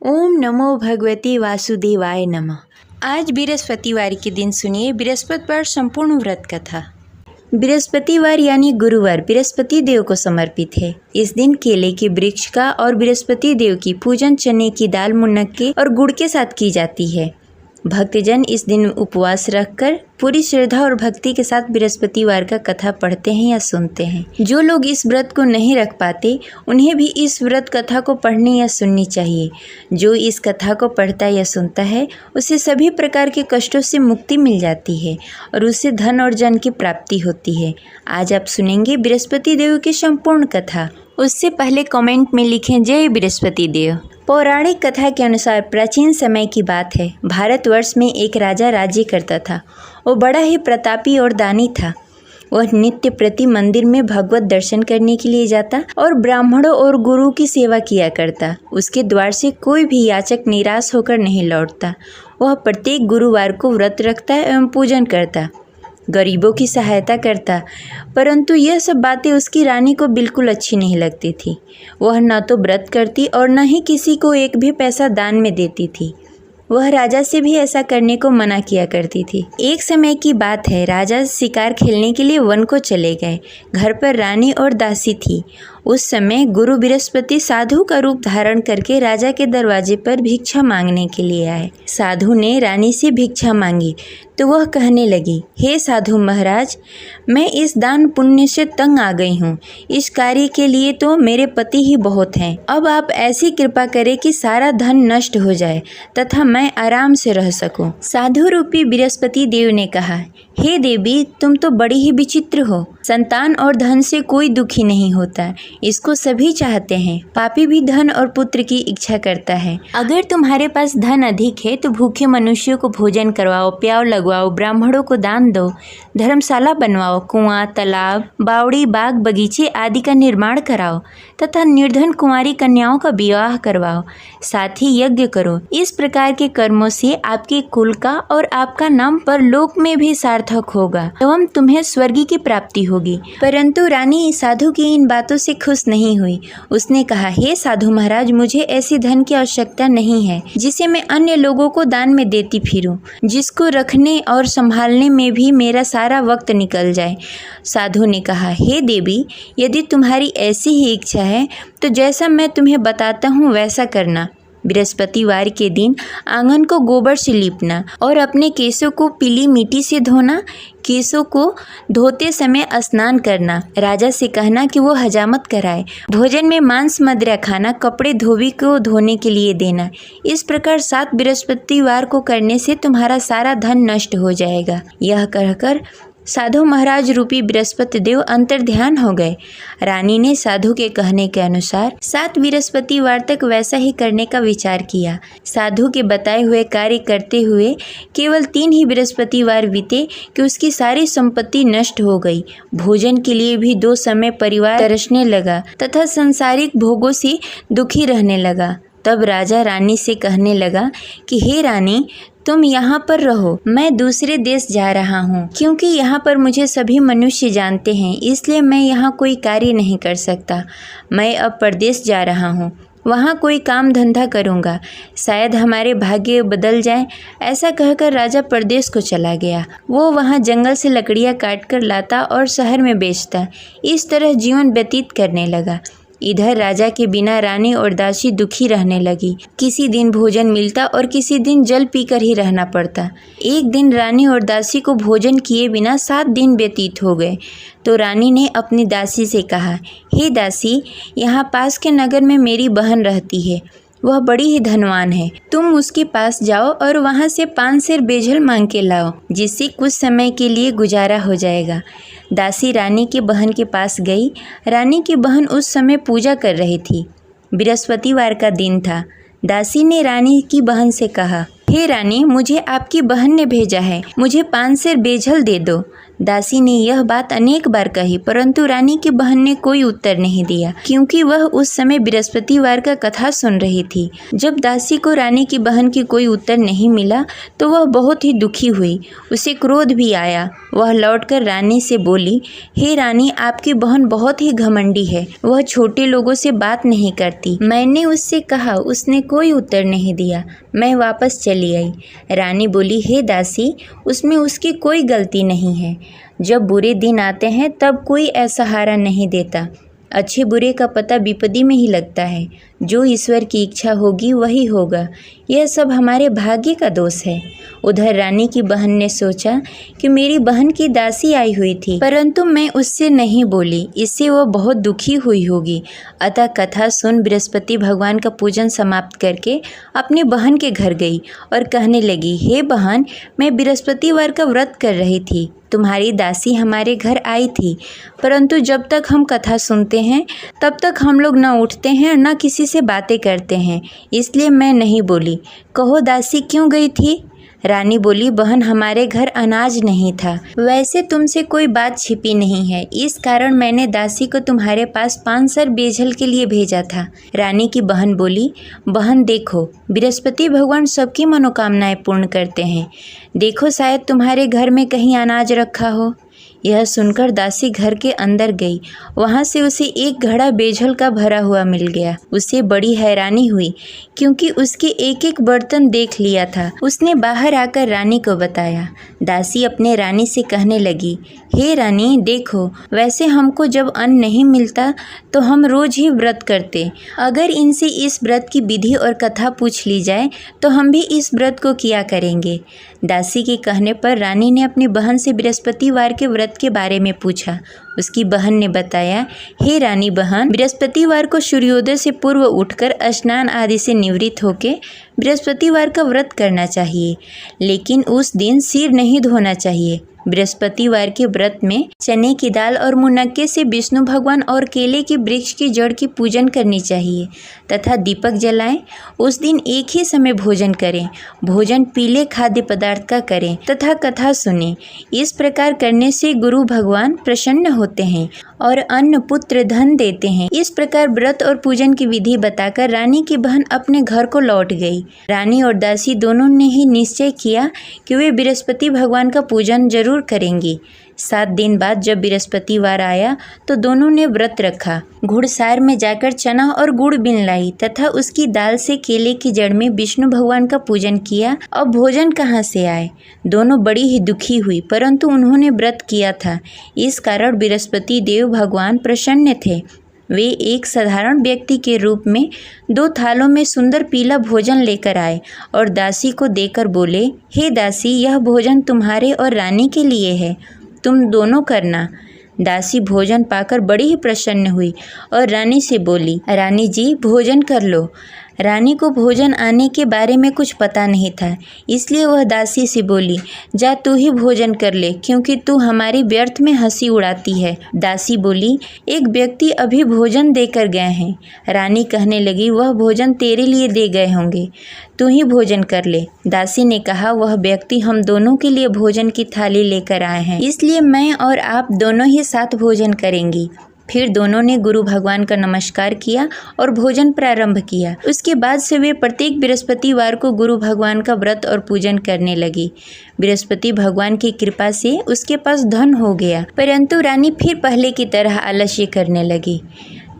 ओम नमो भगवते वासुदेवाय नमः। आज बृहस्पतिवार के दिन सुनिए बृहस्पतिवार संपूर्ण व्रत कथा। बृहस्पतिवार यानी गुरुवार बृहस्पति देव को समर्पित है। इस दिन केले के वृक्ष का और बृहस्पति देव की पूजन चने की दाल, मुनक्के और गुड़ के साथ की जाती है। भक्तजन इस दिन उपवास रखकर पूरी श्रद्धा और भक्ति के साथ बृहस्पतिवार का कथा पढ़ते हैं या सुनते हैं। जो लोग इस व्रत को नहीं रख पाते उन्हें भी इस व्रत कथा को पढ़नी या सुननी चाहिए। जो इस कथा को पढ़ता या सुनता है उसे सभी प्रकार के कष्टों से मुक्ति मिल जाती है और उससे धन और जन की प्राप्ति होती है। आज आप सुनेंगे बृहस्पति देव की संपूर्ण कथा। उससे पहले कमेंट में लिखें जय बृहस्पति देव। पौराणिक कथा के अनुसार प्राचीन समय की बात है। भारतवर्ष में एक राजा राज्य करता था। वो बड़ा ही प्रतापी और दानी था। वह नित्य प्रति मंदिर में भगवत दर्शन करने के लिए जाता और ब्राह्मणों और गुरु की सेवा किया करता। उसके द्वार से कोई भी याचक निराश होकर नहीं लौटता। वह प्रत्येक गुरुवार को व्रत रखता एवं पूजन करता, गरीबों की सहायता करता। परंतु यह सब बातें उसकी रानी को बिल्कुल अच्छी नहीं लगती थी। वह न तो व्रत करती और न ही किसी को एक भी पैसा दान में देती थी। वह राजा से भी ऐसा करने को मना किया करती थी। एक समय की बात है, राजा शिकार खेलने के लिए वन को चले गए। घर पर रानी और दासी थी। उस समय गुरु बृहस्पति साधु का रूप धारण करके राजा के दरवाजे पर भिक्षा मांगने के लिए आए। साधु ने रानी से भिक्षा मांगी तो वह कहने लगी, हे साधु महाराज, मैं इस दान पुण्य से तंग आ गई हूँ। इस कार्य के लिए तो मेरे पति ही बहुत हैं। अब आप ऐसी कृपा करें कि सारा धन नष्ट हो जाए तथा मैं आराम से रह सकूं। साधु रूपी बृहस्पति देव ने कहा, हे देवी, तुम तो बड़ी ही विचित्र हो। संतान और धन से कोई दुखी नहीं होता, इसको सभी चाहते हैं। पापी भी धन और पुत्र की इच्छा करता है। अगर तुम्हारे पास धन अधिक है तो भूखे मनुष्यों को भोजन करवाओ, प्याव लगवाओ, ब्राह्मणों को दान दो, धर्मशाला बनवाओ, कुआं, तालाब, बावड़ी, बाग, बगीचे आदि का निर्माण कराओ तथा निर्धन कुंवारी कन्याओं का विवाह करवाओ। साथ ही यज्ञ करो। इस प्रकार के कर्मों से आपके कुल का और आपका नाम परलोक में भी सार्थक होगा एवं तुम्हें स्वर्ग की प्राप्ति होगी। परंतु रानी साधु की इन बातों से खुश नहीं हुई। उसने कहा, हे साधु महाराज, मुझे ऐसी धन की आवश्यकता नहीं है जिसे मैं अन्य लोगों को दान में देती फिरूं, जिसको रखने और संभालने में भी मेरा सारा वक्त निकल जाए। साधु ने कहा, हे देवी, यदि तुम्हारी ऐसी ही इच्छा है तो जैसा मैं तुम्हें बताता हूँ वैसा करना। बृहस्पतिवार के दिन आंगन को गोबर से लीपना और अपने केशों को पीली मिट्टी से धोना। केशों को धोते समय स्नान करना। राजा से कहना कि वो हजामत कराए। भोजन में मांस मदिरा खाना। कपड़े धोबी को धोने के लिए देना। इस प्रकार 7 बृहस्पतिवार को करने से तुम्हारा सारा धन नष्ट हो जाएगा। यह कहकर साधु महाराज रूपी बृहस्पति देव अंतर्ध्यान हो गए। रानी ने साधु के कहने के अनुसार 7 बृहस्पतिवार तक वैसा ही करने का विचार किया। साधु के बताए हुए कार्य करते हुए केवल 3 ही बृहस्पतिवार बीते कि उसकी सारी संपत्ति नष्ट हो गई। भोजन के लिए भी 2 समय परिवार तरसने लगा तथा सांसारिक भोगों से दुखी रहने लगा। तब राजा रानी से कहने लगा कि हे रानी, तुम यहाँ पर रहो, मैं दूसरे देश जा रहा हूँ। क्योंकि यहाँ पर मुझे सभी मनुष्य जानते हैं, इसलिए मैं यहाँ कोई कार्य नहीं कर सकता। मैं अब परदेश जा रहा हूँ, वहाँ कोई काम धंधा करूँगा, शायद हमारे भाग्य बदल जाए। ऐसा कहकर राजा परदेश को चला गया। वो वहाँ जंगल से लकड़ियाँ काट कर लाता और शहर में बेचता। इस तरह जीवन व्यतीत करने लगा। इधर राजा के बिना रानी और दासी दुखी रहने लगी। किसी दिन भोजन मिलता और किसी दिन जल पीकर ही रहना पड़ता। एक दिन रानी और दासी को भोजन किए बिना 7 दिन व्यतीत हो गए। तो रानी ने अपनी दासी से कहा, हे दासी, यहाँ पास के नगर में मेरी बहन रहती है। वह बड़ी ही धनवान है। तुम उसके पास जाओ और वहाँ से 5 सेर बेजल मांग के लाओ, जिससे कुछ समय के लिए गुजारा हो जाएगा। दासी रानी की बहन के पास गई। रानी की बहन उस समय पूजा कर रही थी। बृहस्पतिवार का दिन था। दासी ने रानी की बहन से कहा, हे रानी, मुझे आपकी बहन ने भेजा है, मुझे 5 सेर बेजल दे दो। दासी ने यह बात अनेक बार कही, परंतु रानी की बहन ने कोई उत्तर नहीं दिया, क्योंकि वह उस समय बृहस्पतिवार का कथा सुन रही थी। जब दासी को रानी की बहन की कोई उत्तर नहीं मिला तो वह बहुत ही दुखी हुई। उसे क्रोध भी आया वह लौटकर रानी से बोली, हे रानी, आपकी बहन बहुत ही घमंडी है। वह छोटे लोगों से बात नहीं करती। मैंने उससे कहा, उसने कोई उत्तर नहीं दिया। मैं वापस चली आई। रानी बोली, हे दासी, उसमें उसकी कोई गलती नहीं है। जब बुरे दिन आते हैं तब कोई ऐसा सहारा नहीं देता। अच्छे बुरे का पता विपत्ति में ही लगता है। जो ईश्वर की इच्छा होगी वही होगा। यह सब हमारे भाग्य का दोष है। उधर रानी की बहन ने सोचा कि मेरी बहन की दासी आई हुई थी, परंतु मैं उससे नहीं बोली, इससे वह बहुत दुखी हुई होगी। अतः कथा सुन बृहस्पति भगवान का पूजन समाप्त करके अपनी बहन के घर गई और कहने लगी, हे बहन, मैं बृहस्पतिवार का व्रत कर रही थी। तुम्हारी दासी हमारे घर आई थी, परंतु जब तक हम कथा सुनते हैं तब तक हम लोग न उठते हैं न किसी से बातें करते हैं, इसलिए मैं नहीं बोली। कहो दासी क्यों गई थी? रानी बोली, बहन, हमारे घर अनाज नहीं था। वैसे तुमसे कोई बात छिपी नहीं है, इस कारण मैंने दासी को तुम्हारे पास 5 सर बेजल के लिए भेजा था। रानी की बहन बोली, बहन देखो, बृहस्पति भगवान सबकी मनोकामनाएं पूर्ण करते हैं। देखो, शायद तुम्हारे घर में कहीं अनाज रखा हो। यह सुनकर दासी घर के अंदर गई। वहाँ से उसे एक घड़ा बेजल का भरा हुआ मिल गया। उसे बड़ी हैरानी हुई क्योंकि उसके एक एक बर्तन देख लिया था। उसने बाहर आकर रानी को बताया। दासी अपने रानी से कहने लगी, हे रानी, देखो, वैसे हमको जब अन्न नहीं मिलता तो हम रोज ही व्रत करते। अगर इनसे इस व्रत की विधि और कथा पूछ ली जाए तो हम भी इस व्रत को किया करेंगे। दासी के कहने पर रानी ने अपनी बहन से बृहस्पतिवार के व्रत के बारे में पूछा। उसकी बहन ने बताया, हे रानी बहन, बृहस्पतिवार को सूर्योदय से पूर्व उठकर स्नान आदि से निवृत्त होकर बृहस्पतिवार का व्रत करना चाहिए, लेकिन उस दिन सिर नहीं धोना चाहिए। बृहस्पतिवार के व्रत में चने की दाल और मुनक्के से विष्णु भगवान और केले के वृक्ष की जड़ की पूजन करनी चाहिए तथा दीपक जलाएं। उस दिन एक ही समय भोजन करें। भोजन पीले खाद्य पदार्थ का करें तथा कथा सुनें। इस प्रकार करने से गुरु भगवान प्रसन्न होते हैं और अन्न पुत्र धन देते हैं। इस प्रकार व्रत और पूजन की विधि बताकर रानी की बहन अपने घर को लौट गई। रानी और दासी दोनों ने ही निश्चय किया कि वे बृहस्पति भगवान का पूजन जरूर करेंगी। 7 दिन बाद जब बृहस्पतिवार आया तो दोनों ने व्रत रखा। घुड़सार में जाकर चना और गुड़ बीन लाई तथा उसकी दाल से केले की जड़ में विष्णु भगवान का पूजन किया। अब भोजन कहाँ से आए? दोनों बड़ी ही दुखी हुई, परंतु उन्होंने व्रत किया था, इस कारण बृहस्पति देव भगवान प्रसन्न थे। वे एक साधारण व्यक्ति के रूप में 2 थालों में सुंदर पीला भोजन लेकर आए और दासी को देकर बोले, हे दासी, यह भोजन तुम्हारे और रानी के लिए है, तुम दोनों करना। दासी भोजन पाकर बड़ी ही प्रसन्न हुई और रानी से बोली, रानी जी, भोजन कर लो। रानी को भोजन आने के बारे में कुछ पता नहीं था, इसलिए वह दासी से बोली, जा तू ही भोजन कर ले, क्योंकि तू हमारी व्यर्थ में हंसी उड़ाती है। दासी बोली, एक व्यक्ति अभी भोजन देकर गए हैं। रानी कहने लगी, वह भोजन तेरे लिए दे गए होंगे, तू ही भोजन कर ले। दासी ने कहा, वह व्यक्ति हम दोनों के लिए भोजन की थाली लेकर आए हैं, इसलिए मैं और आप दोनों ही साथ भोजन करेंगी। फिर दोनों ने गुरु भगवान का नमस्कार किया और भोजन प्रारंभ किया। उसके बाद से वे प्रत्येक बृहस्पतिवार को गुरु भगवान का व्रत और पूजन करने लगी। बृहस्पति भगवान की कृपा से उसके पास धन हो गया, परंतु रानी फिर पहले की तरह आलस्य करने लगी।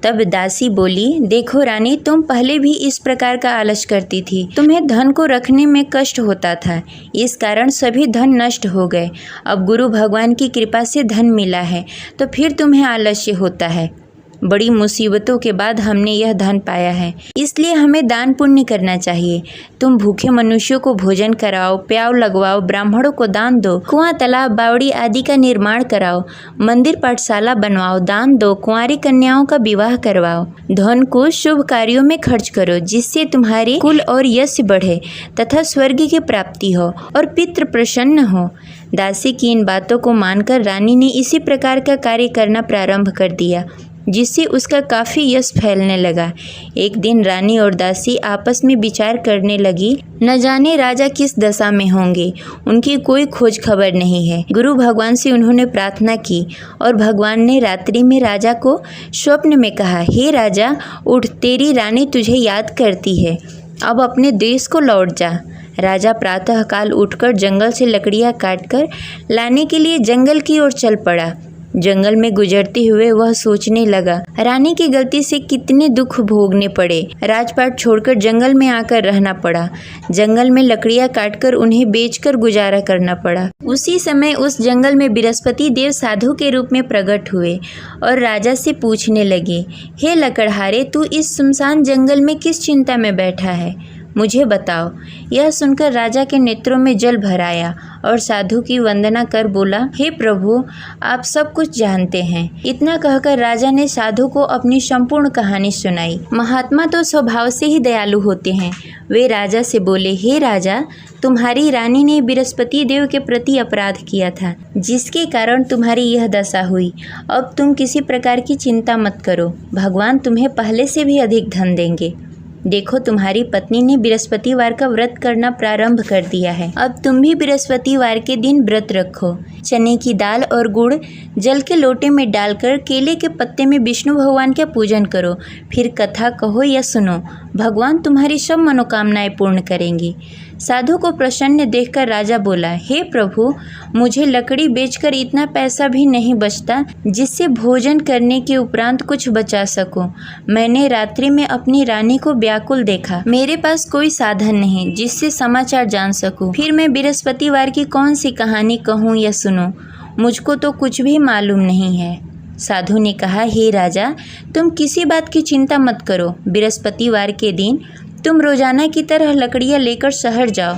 तब दासी बोली, देखो रानी, तुम पहले भी इस प्रकार का आलस करती थी। तुम्हें धन को रखने में कष्ट होता था, इस कारण सभी धन नष्ट हो गए। अब गुरु भगवान की कृपा से धन मिला है तो फिर तुम्हें आलस्य होता है। बड़ी मुसीबतों के बाद हमने यह धन पाया है, इसलिए हमें दान पुण्य करना चाहिए। तुम भूखे मनुष्यों को भोजन कराओ, प्याव लगवाओ, ब्राह्मणों को दान दो, कुआं, तालाब, बावड़ी आदि का निर्माण कराओ, मंदिर पाठशाला बनवाओ, दान दो, कुंवारी कन्याओं का विवाह करवाओ। धन को शुभ कार्यों में खर्च करो, जिससे तुम्हारे कुल और यश बढ़े तथा स्वर्ग की प्राप्ति हो और पितृ प्रसन्न हो। दासी की इन बातों को मानकर रानी ने इसी प्रकार का कार्य करना प्रारंभ कर दिया, जिससे उसका काफ़ी यश फैलने लगा। एक दिन रानी और दासी आपस में विचार करने लगी, न जाने राजा किस दशा में होंगे, उनकी कोई खोज खबर नहीं है। गुरु भगवान से उन्होंने प्रार्थना की और भगवान ने रात्रि में राजा को स्वप्न में कहा, हे राजा, उठ, तेरी रानी तुझे याद करती है। अब अपने देश को लौट जा। राजा प्रातःकाल उठकर जंगल से लकड़ियां काटकर लाने के लिए जंगल की ओर चल पड़ा। जंगल में गुजरते हुए वह सोचने लगा, रानी की गलती से कितने दुख भोगने पड़े। राजपाट छोड़कर जंगल में आकर रहना पड़ा। जंगल में लकड़ियां काटकर उन्हें बेचकर गुजारा करना पड़ा। उसी समय उस जंगल में बृहस्पति देव साधु के रूप में प्रकट हुए और राजा से पूछने लगे, हे लकड़हारे, तू इस सुनसान जंगल में किस चिंता में बैठा है, मुझे बताओ। यह सुनकर राजा के नेत्रों में जल भर आया और साधु की वंदना कर बोला, हे प्रभु, आप सब कुछ जानते हैं। इतना कहकर राजा ने साधु को अपनी संपूर्ण कहानी सुनाई। महात्मा तो स्वभाव से ही दयालु होते हैं। वे राजा से बोले, हे राजा, तुम्हारी रानी ने बृहस्पति देव के प्रति अपराध किया था, जिसके कारण तुम्हारी यह दशा हुई। अब तुम किसी प्रकार की चिंता मत करो, भगवान तुम्हें पहले से भी अधिक धन देंगे। देखो, तुम्हारी पत्नी ने बृहस्पतिवार का व्रत करना प्रारंभ कर दिया है। अब तुम भी बृहस्पतिवार के दिन व्रत रखो। चने की दाल और गुड़ जल के लोटे में डालकर केले के पत्ते में विष्णु भगवान का पूजन करो। फिर कथा कहो या सुनो, भगवान तुम्हारी सब मनोकामनाएं पूर्ण करेंगे। साधु को प्रसन्न देखकर राजा बोला, हे प्रभु, मुझे लकड़ी बेचकर इतना पैसा भी नहीं बचता जिससे भोजन करने के उपरांत कुछ बचा सकूं। मैंने रात्रि में अपनी रानी को व्याकुल देखा। मेरे पास कोई साधन नहीं जिससे समाचार जान सकूं। फिर मैं बृहस्पतिवार की कौन सी कहानी कहूँ या सुनूं, मुझको तो कुछ भी मालूम नहीं है। साधु ने कहा, हे राजा, तुम किसी बात की चिंता मत करो। बृहस्पतिवार के दिन तुम रोजाना की तरह लकड़ियां लेकर शहर जाओ।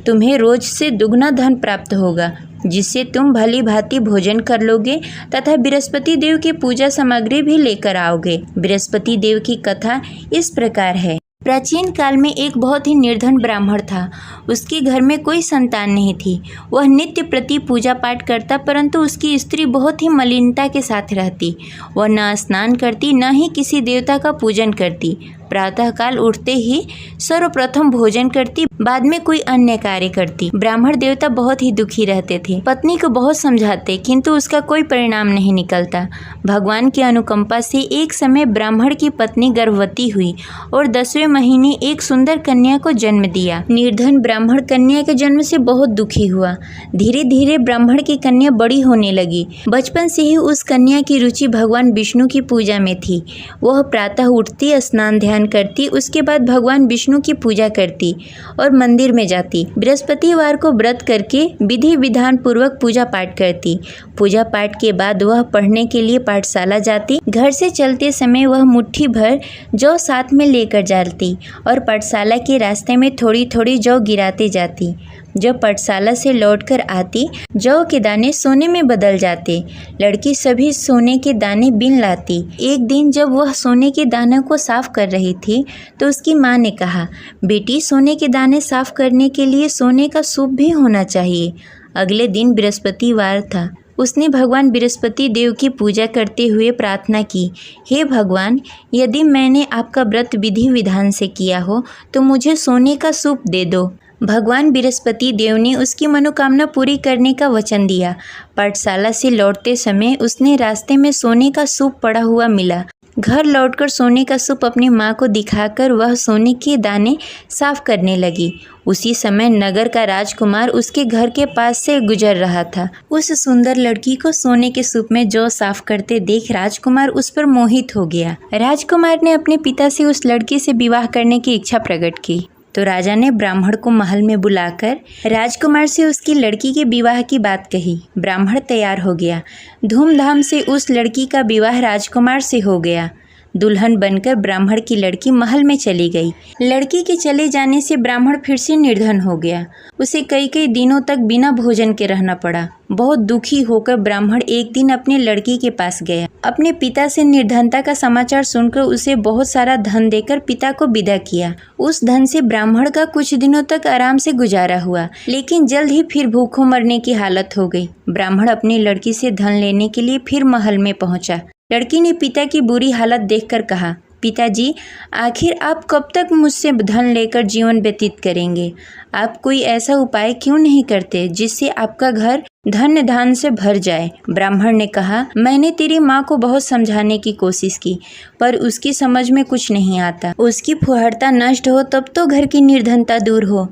तुम्हें रोज से दुगना धन प्राप्त होगा, जिससे तुम भली भांति भोजन कर लोगे तथा बृहस्पति देव की पूजा सामग्री भी लेकर आओगे। बृहस्पति देव की कथा इस प्रकार है। प्राचीन काल में एक बहुत ही निर्धन ब्राह्मण था। उसके घर में कोई संतान नहीं थी। वह नित्य प्रति पूजा पाठ करता, परंतु उसकी स्त्री बहुत ही मलिनता के साथ रहती। वह न स्नान करती, न ही किसी देवता का पूजन करती। प्रातःकाल उठते ही सर्वप्रथम भोजन करती, बाद में कोई अन्य कार्य करती। ब्राह्मण देवता बहुत ही दुखी रहते थे। पत्नी को बहुत समझाते, किंतु उसका कोई परिणाम नहीं निकलता। भगवान की अनुकंपा से एक समय ब्राह्मण की पत्नी गर्भवती हुई और 10वें महीने एक सुंदर कन्या को जन्म दिया। निर्धन ब्राह्मण कन्या के जन्म से बहुत दुखी हुआ। धीरे धीरे ब्राह्मण की कन्या बड़ी होने लगी। बचपन से ही उस कन्या की रुचि भगवान विष्णु की पूजा में थी। वह प्रातः उठती, स्नान ध्यान करती, उसके बाद भगवान विष्णु की पूजा करती और मंदिर में जाती। बृहस्पतिवार को व्रत करके विधि विधान पूर्वक पूजा पाठ करती। पूजा पाठ के बाद वह पढ़ने के लिए पाठशाला जाती। घर से चलते समय वह मुट्ठी भर जौ साथ में लेकर जाती और पाठशाला के रास्ते में थोड़ी थोड़ी जौ गिराते जाती। जब पाठशाला से लौटकर आती, जौ के दाने सोने में बदल जाते। लड़की सभी सोने के दाने बीन लाती। एक दिन जब वह सोने के दानों को साफ कर रही थी, तो उसकी माँ ने कहा, बेटी, सोने के दाने साफ करने के लिए सोने का सूप भी होना चाहिए। अगले दिन बृहस्पतिवार था। उसने भगवान बृहस्पति देव की पूजा करते हुए प्रार्थना की, हे भगवान, यदि मैंने आपका व्रत विधि विधान से किया हो तो मुझे सोने का सूप दे दो। भगवान बृहस्पति देव ने उसकी मनोकामना पूरी करने का वचन दिया। पाठशाला से लौटते समय उसने रास्ते में सोने का सूप पड़ा हुआ मिला। घर लौटकर सोने का सूप अपनी माँ को दिखाकर वह सोने के दाने साफ करने लगी। उसी समय नगर का राजकुमार उसके घर के पास से गुजर रहा था। उस सुंदर लड़की को सोने के सूप में जौ साफ करते देख राजकुमार उस पर मोहित हो गया। राजकुमार ने अपने पिता से उस लड़की से विवाह करने की इच्छा प्रकट की। तो राजा ने ब्राह्मण को महल में बुलाकर राजकुमार से उसकी लड़की के विवाह की बात कही। ब्राह्मण तैयार हो गया। धूमधाम से उस लड़की का विवाह राजकुमार से हो गया। दुल्हन बनकर ब्राह्मण की लड़की महल में चली गई। लड़की के चले जाने से ब्राह्मण फिर से निर्धन हो गया। उसे कई कई दिनों तक बिना भोजन के रहना पड़ा। बहुत दुखी होकर ब्राह्मण एक दिन अपनी लड़की के पास गया। अपने पिता से निर्धनता का समाचार सुनकर उसे बहुत सारा धन देकर पिता को विदा किया। उस धन से ब्राह्मण का कुछ दिनों तक आराम से गुजारा हुआ, लेकिन जल्द ही फिर भूखों मरने की हालत हो गई। ब्राह्मण अपनी लड़की से धन लेने के लिए फिर महल में पहुंचा। लड़की ने पिता की बुरी हालत देखकर कहा, पिताजी, आखिर आप कब तक मुझसे धन लेकर जीवन व्यतीत करेंगे? आप कोई ऐसा उपाय क्यों नहीं करते जिससे आपका घर धन धान से भर जाए? ब्राह्मण ने कहा, मैंने तेरी माँ को बहुत समझाने की कोशिश की, पर उसकी समझ में कुछ नहीं आता। उसकी फुहड़ता नष्ट हो तब तो घर की निर्धनता दूर हो।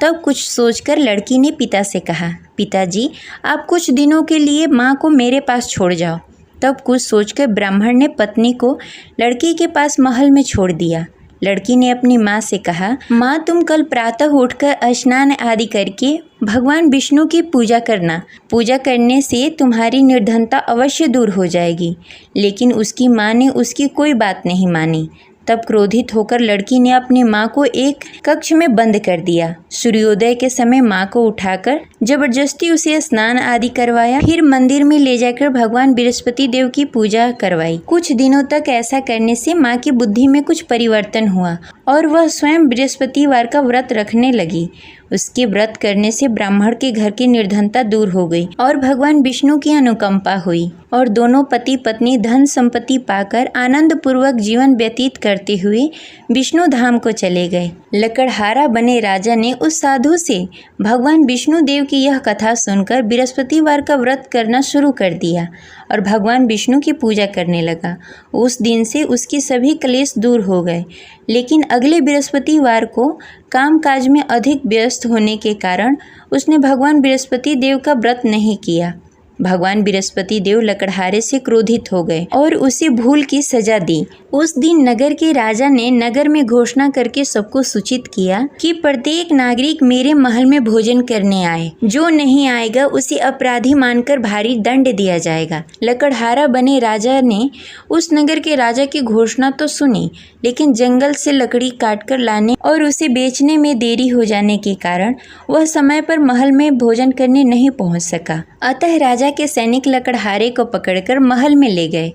तब कुछ सोचकर लड़की ने पिता से कहा, पिताजी, आप कुछ दिनों के लिए माँ को मेरे पास छोड़ जाओ। तब कुछ सोचकर ब्राह्मण ने पत्नी को लड़की के पास महल में छोड़ दिया। लड़की ने अपनी माँ से कहा, माँ, तुम कल प्रातः उठकर स्नान आदि करके भगवान विष्णु की पूजा करना। पूजा करने से तुम्हारी निर्धनता अवश्य दूर हो जाएगी। लेकिन उसकी माँ ने उसकी कोई बात नहीं मानी। तब क्रोधित होकर लड़की ने अपनी माँ को एक कक्ष में बंद कर दिया। सूर्योदय के समय माँ को उठाकर जबरदस्ती उसे स्नान आदि करवाया। फिर मंदिर में ले जाकर भगवान बृहस्पति देव की पूजा करवाई। कुछ दिनों तक ऐसा करने से माँ की बुद्धि में कुछ परिवर्तन हुआ और वह स्वयं बृहस्पतिवार का व्रत रखने लगी। उसके व्रत करने से ब्राह्मण के घर की निर्धनता दूर हो गई और भगवान विष्णु की अनुकंपा हुई और दोनों पति पत्नी धन संपत्ति पाकर आनंद पूर्वक जीवन व्यतीत करते हुए विष्णु धाम को चले गए। लकड़हारा बने राजा ने उस साधु से भगवान विष्णु देव की यह कथा सुनकर बृहस्पतिवार का व्रत करना शुरू कर दिया और भगवान विष्णु की पूजा करने लगा। उस दिन से उसके सभी क्लेश दूर हो गए। लेकिन अगले बृहस्पतिवार को कामकाज में अधिक व्यस्त होने के कारण उसने भगवान बृहस्पति देव का व्रत नहीं किया। भगवान बृहस्पति देव लकड़हारे से क्रोधित हो गए और उसे भूल की सजा दी। उस दिन नगर के राजा ने नगर में घोषणा करके सबको सूचित किया कि प्रत्येक नागरिक मेरे महल में भोजन करने आए। जो नहीं आएगा उसे अपराधी मानकर भारी दंड दिया जाएगा। लकड़हारा बने राजा ने उस नगर के राजा की घोषणा तो सुनी, लेकिन जंगल से लकड़ी काटकर लाने और उसे बेचने में देरी हो जाने के कारण वह समय पर महल में भोजन करने नहीं पहुंच सका। अतः राजा के सैनिक लकड़हारे को पकड़कर महल में ले गए।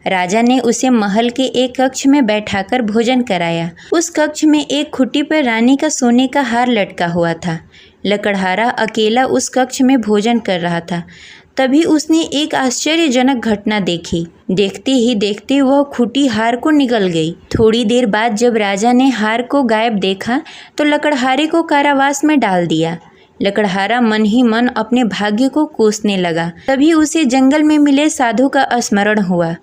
राजा ने उसे महल के एक कक्ष में बैठाकर भोजन कराया। उस कक्ष में एक खुट्टी पर रानी का सोने का हार लटका हुआ था। लकड़हारा अकेला उस कक्ष में भोजन कर रहा था। तभी उसने एक आश्चर्यजनक घटना देखी। देखते ही देखते वह खुटी हार को निगल गई। थोड़ी देर बाद जब राजा ने हार को गायब देखा तो लकड़हारे को कारावास में डाल दिया। लकड़हारा मन ही मन अपने भाग्य को कोसने लगा। तभी उसे जंगल में मिले साधु का स्मरण हुआ।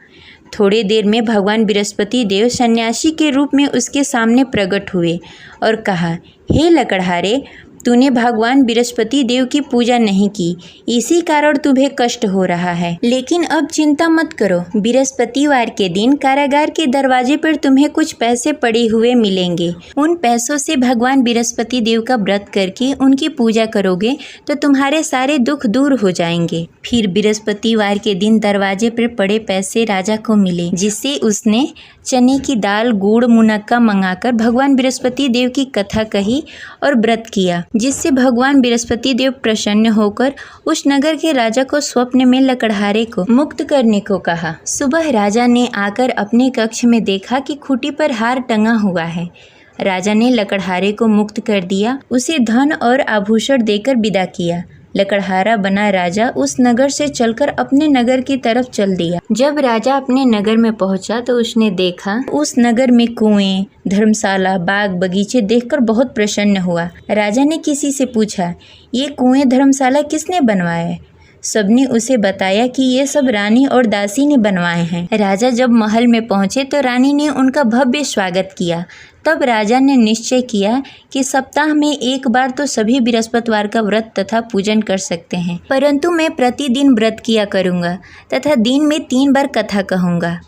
थोड़ी देर में भगवान बृहस्पति देव सन्यासी के रूप में उसके सामने प्रकट हुए और कहा, हे लकड़हारे, तूने भगवान बृहस्पति देव की पूजा नहीं की, इसी कारण तुम्हें कष्ट हो रहा है। लेकिन अब चिंता मत करो, बृहस्पतिवार के दिन कारागार के दरवाजे पर तुम्हें कुछ पैसे पड़े हुए मिलेंगे। उन पैसों से भगवान बृहस्पति देव का व्रत करके उनकी पूजा करोगे तो तुम्हारे सारे दुख दूर हो जाएंगे। फिर बृहस्पतिवार के दिन दरवाजे पर पड़े पैसे राजा को मिले, जिससे उसने चने की दाल, गुड़, मुनक्का मंगाकर भगवान बृहस्पति देव की कथा कही और व्रत किया, जिससे भगवान बृहस्पति देव प्रसन्न होकर उस नगर के राजा को स्वप्न में लकड़हारे को मुक्त करने को कहा। सुबह राजा ने आकर अपने कक्ष में देखा कि खूंटी पर हार टंगा हुआ है। राजा ने लकड़हारे को मुक्त कर दिया, उसे धन और आभूषण देकर विदा किया। लकड़हारा बना राजा उस नगर से चलकर अपने नगर की तरफ चल दिया। जब राजा अपने नगर में पहुंचा तो उसने देखा उस नगर में कुएं, धर्मशाला, बाग बगीचे देखकर बहुत प्रसन्न हुआ। राजा ने किसी से पूछा, ये कुएं, धर्मशाला किसने बनवाए? सबने उसे बताया कि ये सब रानी और दासी ने बनवाए हैं। राजा जब महल में पहुंचे तो रानी ने उनका भव्य स्वागत किया। तब राजा ने निश्चय किया कि सप्ताह में एक बार तो सभी बृहस्पतिवार का व्रत तथा पूजन कर सकते हैं, परंतु मैं प्रतिदिन व्रत किया करूँगा तथा दिन में 3 बार कथा कहूँगा।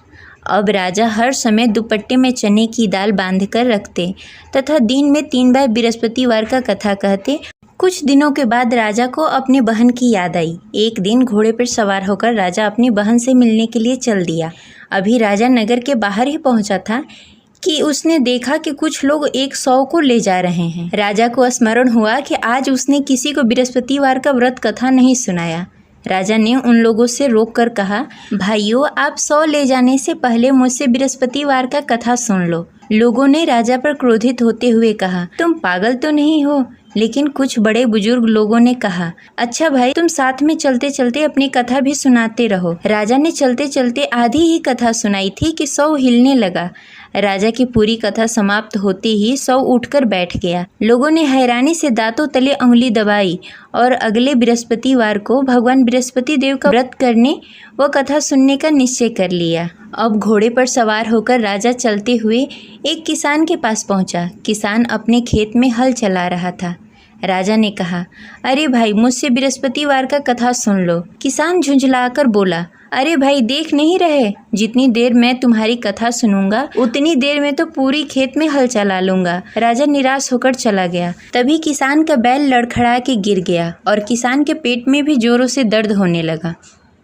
अब राजा हर समय दुपट्टे में चने की दाल बांधकर रखते तथा दिन में 3 बार बृहस्पतिवार का कथा कहते। कुछ दिनों के बाद राजा को अपनी बहन की याद आई। एक दिन घोड़े पर सवार होकर राजा अपनी बहन से मिलने के लिए चल दिया। अभी राजा नगर के बाहर ही पहुंचा था कि उसने देखा कि कुछ लोग एक 100 को ले जा रहे हैं। राजा को स्मरण हुआ कि आज उसने किसी को बृहस्पतिवार का व्रत कथा नहीं सुनाया। राजा ने उन लोगों से रोककर कहा, भाइयों, आप 100 ले जाने से पहले मुझसे बृहस्पतिवार का कथा सुन लो। लोगों ने राजा पर क्रोधित होते हुए कहा, तुम पागल तो नहीं हो? लेकिन कुछ बड़े बुजुर्ग लोगों ने कहा, अच्छा भाई, तुम साथ में चलते चलते अपनी कथा भी सुनाते रहो। राजा ने चलते चलते आधी ही कथा सुनाई थी कि 100 हिलने लगा। राजा की पूरी कथा समाप्त होते ही सब उठकर बैठ गया। लोगों ने हैरानी से दांतों तले उंगली दबाई और अगले बृहस्पतिवार को भगवान बृहस्पति देव का व्रत करने व कथा सुनने का निश्चय कर लिया। अब घोड़े पर सवार होकर राजा चलते हुए एक किसान के पास पहुंचा। किसान अपने खेत में हल चला रहा था। राजा ने कहा, अरे भाई, मुझसे बृहस्पतिवार का कथा सुन लो। किसान झुंझलाकर बोला, अरे भाई, देख नहीं रहे, जितनी देर मैं तुम्हारी कथा सुनूंगा उतनी देर में तो पूरी खेत में हल चला लूंगा। राजा निराश होकर चला गया। तभी किसान का बैल लड़खड़ा के गिर गया और किसान के पेट में भी जोरों से दर्द होने लगा।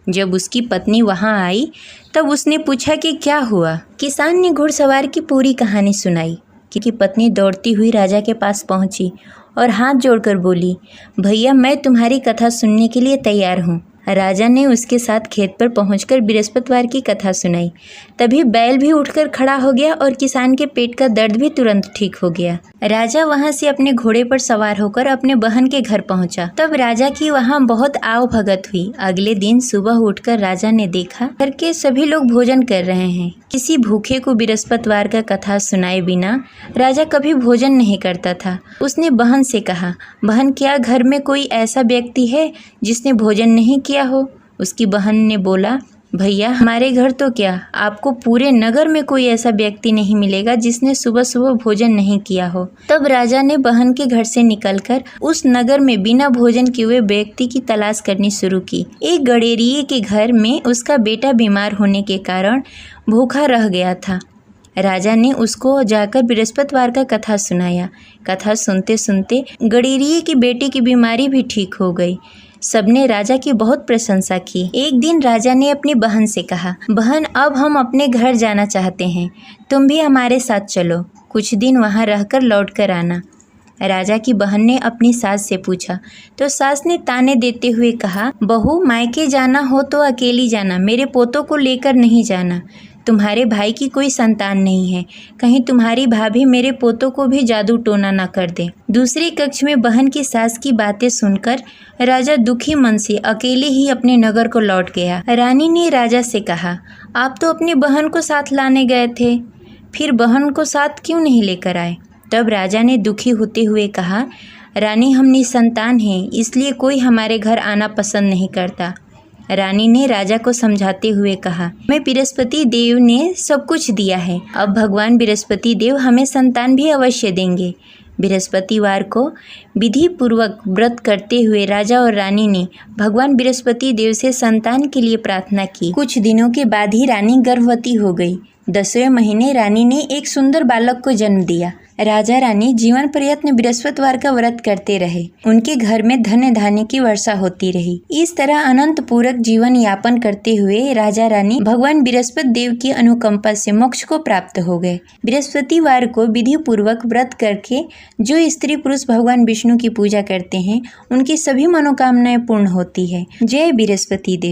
जब उसकी पत्नी वहां आई तब उसने पूछा कि क्या हुआ। किसान ने घुड़सवार की पूरी कहानी सुनाई कि पत्नी दौड़ती हुई राजा के पास पहुंची और हाथ जोड़कर बोली, भैया, मैं तुम्हारी कथा सुनने के लिए तैयार हूँ। राजा ने उसके साथ खेत पर पहुंचकर बृहस्पतिवार की कथा सुनाई। तभी बैल भी उठकर खड़ा हो गया और किसान के पेट का दर्द भी तुरंत ठीक हो गया। राजा वहां से अपने घोड़े पर सवार होकर अपने बहन के घर पहुंचा। तब राजा की वहां बहुत आव भगत हुई। अगले दिन सुबह उठकर राजा ने देखा घर के सभी लोग भोजन कर रहे हैं। किसी भूखे को बृहस्पतिवार का कथा सुनाए बिना राजा कभी भोजन नहीं करता था। उसने बहन से कहा, बहन, क्या घर में कोई ऐसा व्यक्ति है जिसने भोजन नहीं किया हो? उसकी बहन ने बोला, भैया, हमारे घर तो क्या, आपको पूरे नगर में कोई ऐसा व्यक्ति नहीं मिलेगा जिसने सुबह सुबह भोजन नहीं किया हो। तब राजा ने बहन के घर से निकलकर उस नगर में बिना भोजन किए हुए व्यक्ति की तलाश करनी शुरू की। एक गडेरिये के घर में उसका बेटा बीमार होने के कारण भूखा रह गया था। राजा ने उसको जाकर बृहस्पतिवार का कथा सुनाया। कथा सुनते सुनते गडेरिये की बेटे की बीमारी भी ठीक हो गई। सबने राजा की बहुत प्रशंसा की। एक दिन राजा ने अपनी बहन से कहा, बहन, अब हम अपने घर जाना चाहते हैं, तुम भी हमारे साथ चलो, कुछ दिन वहाँ रहकर लौट कर आना। राजा की बहन ने अपनी सास से पूछा तो सास ने ताने देते हुए कहा, बहू, मायके जाना हो तो अकेली जाना, मेरे पोतों को लेकर नहीं जाना। तुम्हारे भाई की कोई संतान नहीं है, कहीं तुम्हारी भाभी मेरे पोतों को भी जादू टोना न कर दे। दूसरे कक्ष में बहन की सास की बातें सुनकर राजा दुखी मन से अकेले ही अपने नगर को लौट गया। रानी ने राजा से कहा, आप तो अपनी बहन को साथ लाने गए थे, फिर बहन को साथ क्यों नहीं लेकर आए? तब राजा ने दुखी होते हुए कहा, रानी, हम निसंतान हैं, इसलिए कोई हमारे घर आना पसंद नहीं करता। रानी ने राजा को समझाते हुए कहा, मैं बृहस्पति देव ने सब कुछ दिया है, अब भगवान बृहस्पति देव हमें संतान भी अवश्य देंगे। बृहस्पतिवार को विधि पूर्वक व्रत करते हुए राजा और रानी ने भगवान बृहस्पति देव से संतान के लिए प्रार्थना की। कुछ दिनों के बाद ही रानी गर्भवती हो गई। 10वें महीने रानी ने एक सुंदर बालक को जन्म दिया। राजा रानी जीवन पर्यंत बृहस्पतिवार का व्रत करते रहे। उनके घर में धन धान्य की वर्षा होती रही। इस तरह अनंत पूरक जीवन यापन करते हुए राजा रानी भगवान बृहस्पति देव की अनुकंपा से मोक्ष को प्राप्त हो गए। बृहस्पतिवार को विधि पूर्वक व्रत करके जो स्त्री पुरुष भगवान विष्णु की पूजा करते हैं, उनकी सभी मनोकामनाएं पूर्ण होती है। जय बृहस्पति देव।